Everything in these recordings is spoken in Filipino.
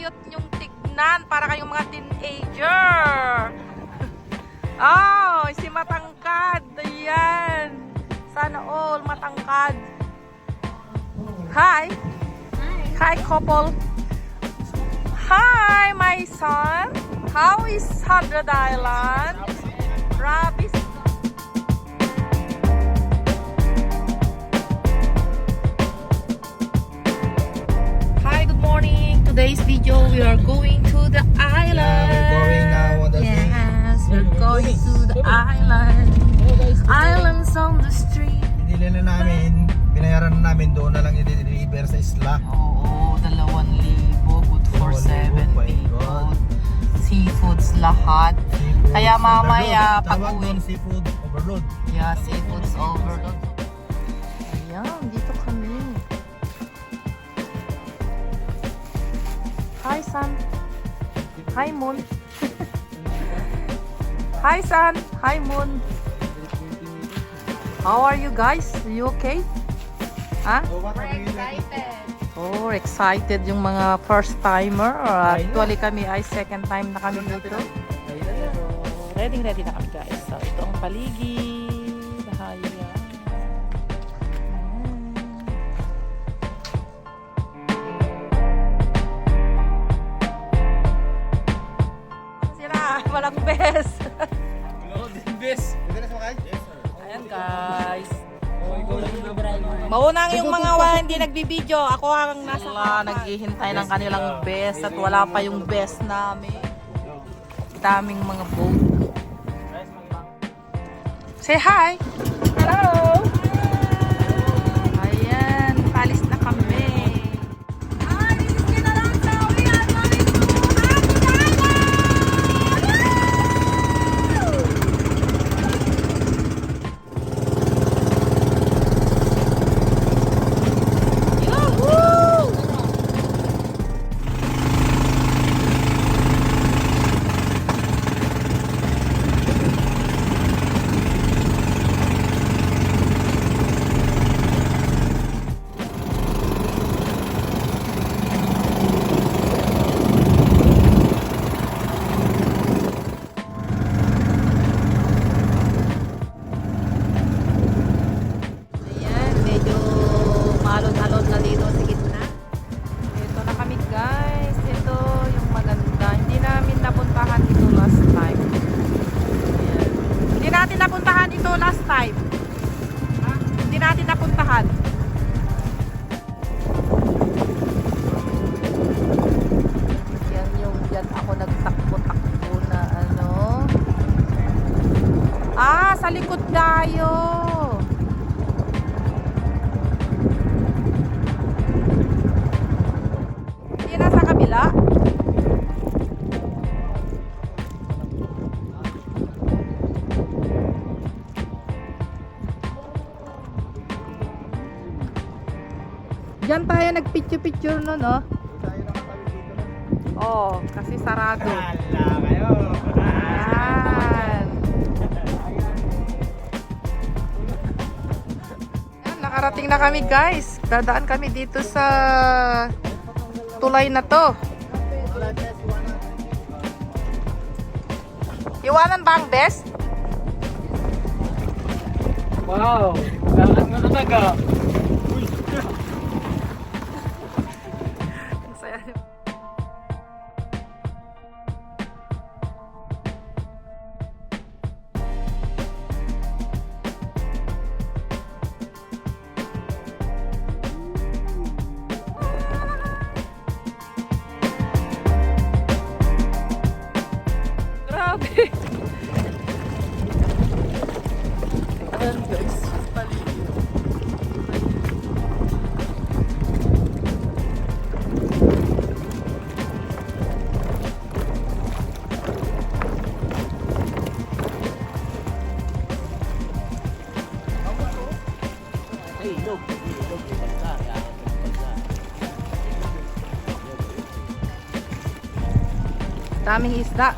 cute yung tignan. Para kayong mga teenager. Oh, si matangkad. Ayan. Sana all matangkad. Hi. Hi, couple. Hi, my son. How is Hadrod Island? Rabis. Hi, good morning. Today's video, we are going to the island. Yeah, we're going now on the Yes, we're going to the island. Islands on the street. Binili na namin, binayaran na namin, doon na lang i-deliver sa isla. Oo, 2,000. Good for 7 Oh my people. God. Seafoods lahat. Seafoods Kaya mamaya overload. pag Tawag uwi. doon, seafood overload. Yeah, seafoods overload. Ayan, dito kami. Hi, San. Hi, Moon. Hi, San. Hi, Moon. How are you guys? Are you okay? Huh? We're excited. Oh, excited yung mga first timer. Actually kami ay second time na kami dito. Ready na kami guys. So ito ang paligid. Haya. Sira, walang best. Ayan guys. Maunang yung mga hindi nagbibideo. Ako ang nasa naghihintay ng kanilang best at wala pa yung best namin. Daming mga boat. Say hi! Hello! Ayan, palis na kami. Hindi natin napuntahan. Yan yung dyan ako nagtakbo-takbo na ano. Sa likod tayo. Hindi na sa kabila. Diyan tayo nagpicture-picture no, no? Oh, kasi sarado. Hala kayo. Ayan. Ayan, nakarating na kami guys. Dadaan kami dito sa tulay na to. Iwanan ba ang best? Wow! Lakas mo talaga. Grabe. Ayan guys, paligid. Daming isda.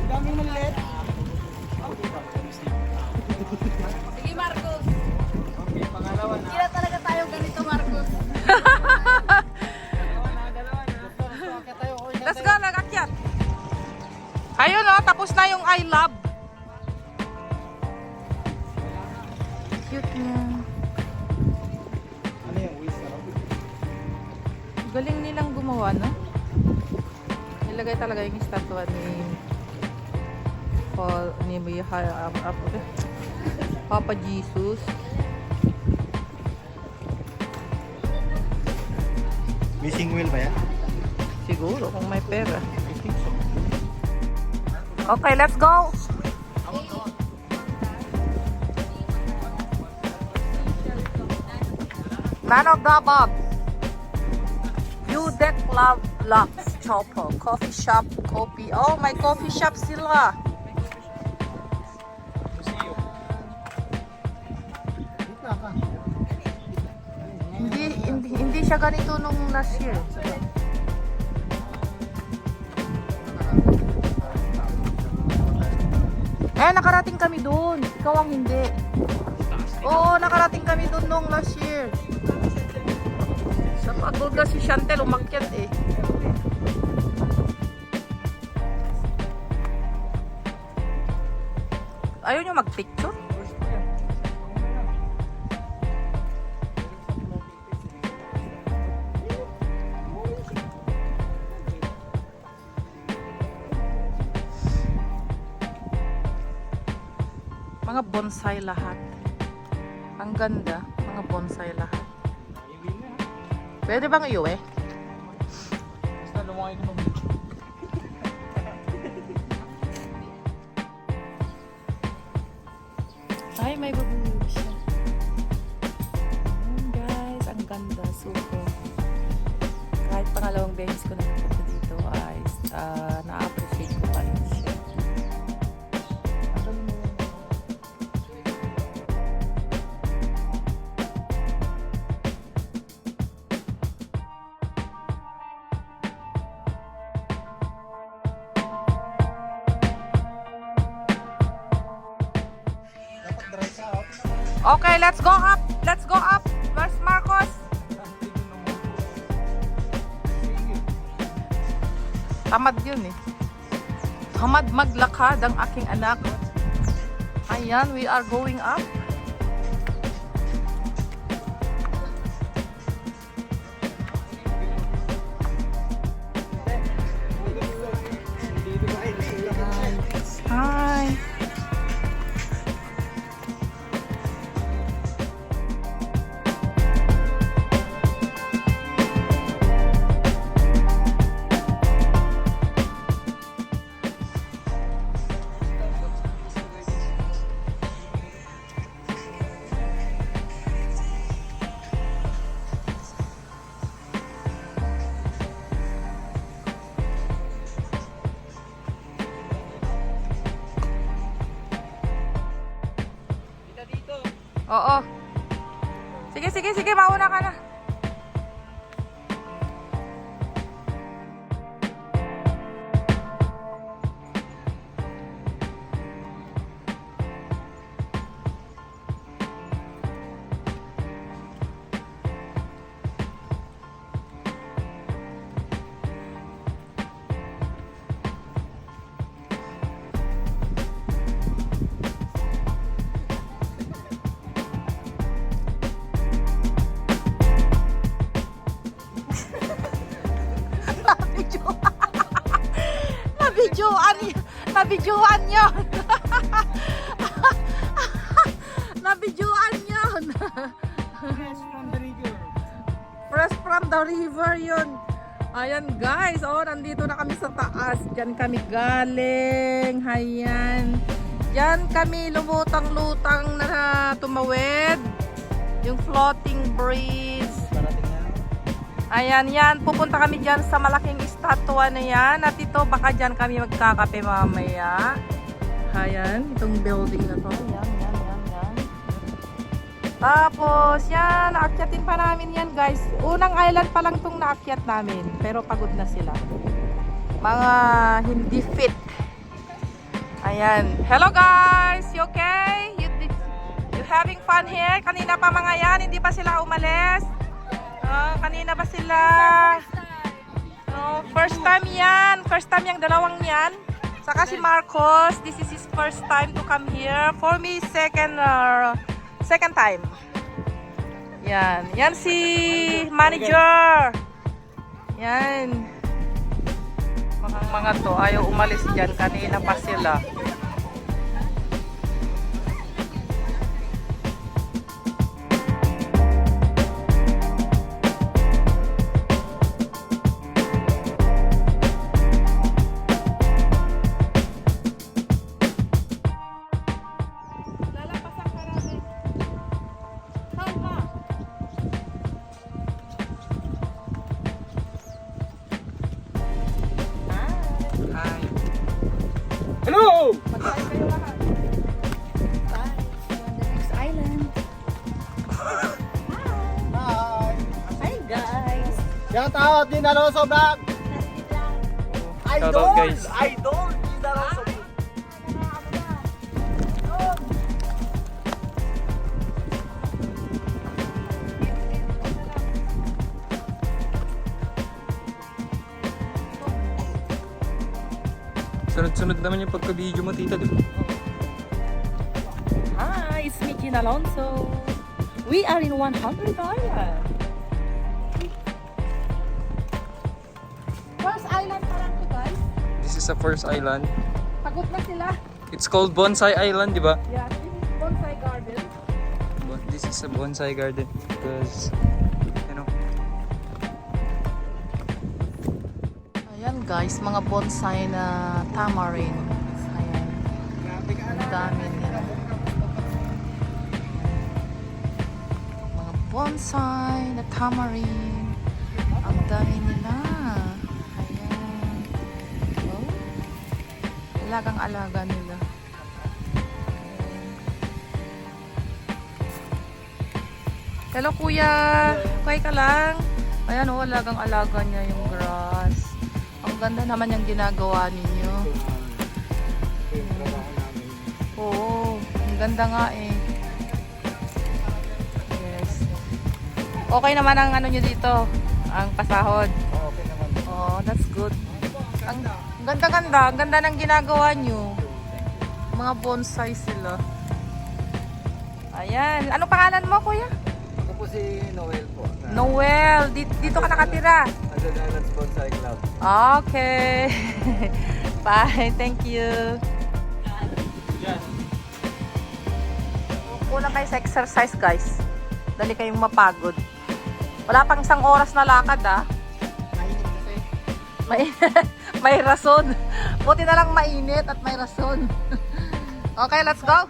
Daming maliit. Sige Marcos. Okay, pangalawa na. Kila talaga tayo Tito Marcos. Let's go, nag-akyat. Ayun oh, tapos na yung I love. Cute niya. Ano yung whistle? Galing nilang gumawa, no? Nilagay talaga yung estatwa ni Paul, ni Papa Jesus. Missing wheel ba yan? Siguro, kung may pera. Okay, let's go! None of the above. View deck club blocks, chopper, coffee shop, coffee. Oh, may coffee shop sila. Gitna ka. Hindi siya ganito nung last year. Nakarating kami doon. Ikaw ang hindi. Oo, nakarating kami doon nung last year. Sa Pagolga si Chantel umakyat eh. Ayaw nyo mag-picture? Mga bonsai lahat. Ang ganda. Mga bonsai lahat. Pwede bang iuwi? Basta lumaki ko ng Ay, may babuwi siya. Ayan guys, ang ganda. Super. Kahit pangalawang beses ko na napunta dito ay na-appreciate ko pa rin siya. Ang ganda. dapat dry ka. Oh. Okay, let's go up. Let's go up. Where's Marcos? Tamad yun eh. Tamad maglakad ang aking anak. Ayan, we are going up. Hi. Oo. Sige, sige, sige. Mauna ka na. Nabidyoan yun. Nabidyoan yun. Fresh from the river. Fresh from the river yun. Ayan guys, oh, nandito na kami sa taas. Diyan kami galing. Ayan. Diyan kami lumutang-lutang na tumawid. Yung floating bridge. Parating na. Ayan, yan. Pupunta kami dyan sa malaking estatwa na yan. At ito, baka dyan kami magkakape mamaya. Ayan, itong building na to. Yan. Tapos, yan. Naakyatin pa namin yan, guys. Unang island pa lang itong naakyat namin. Pero pagod na sila. Mga hindi fit. Ayan. Hello, guys! You okay? You having fun here? Kanina pa mga yan. Hindi pa sila umalis. Kanina pa sila. First time yan. First time yung dalawang yan. Saka si Marcos, this is his first time to come here. For me, second time. Yan. Yan si manager. Yan. Mga to, ayaw umalis dyan. Kanina pa sila. Hello! Shout out din Alonso Vlog. Shout out, guys. Idol din Alonso. Sunod-sunod naman yung pagka-video mo, tita, di ba? Hi, it's me, Gina Alonso. We are in 100 Island. First island pa lang to, guys. This is the first island. Pagod na sila. It's called Bonsai Island, di ba? Yeah, this is Bonsai Garden. But this is a bonsai garden because, you know. Ayan guys, mga bonsai na tamarind. Ayan. Ang dami nila. Mga bonsai na tamarind. Ang dami nila. Ayan. Oh. Alagang-alaga nila. Ayan. Hello kuya, okay ka lang? Ayan oh, alagang-alaga niya yung grass. Ang ganda naman yung ginagawa ninyo. Oo, ang ganda nga eh. Yes. Okay naman ang ano nyo dito, ang pasahod. Okay naman. Oh, that's good. Ang ganda-ganda, ang ganda ng ginagawa nyo. Mga bonsai sila. Ayan, ano pangalan mo kuya? Ako po si Noel po. Noel, dito ka nakatira. Andon Islands Bonsai Club. Okay. Bye. Thank you. Kulang kayo sa exercise, guys. Dali kayong mapagod. Wala pang isang oras na lakad, ah. May rason. Buti na lang mainit at may rason. Okay, let's go.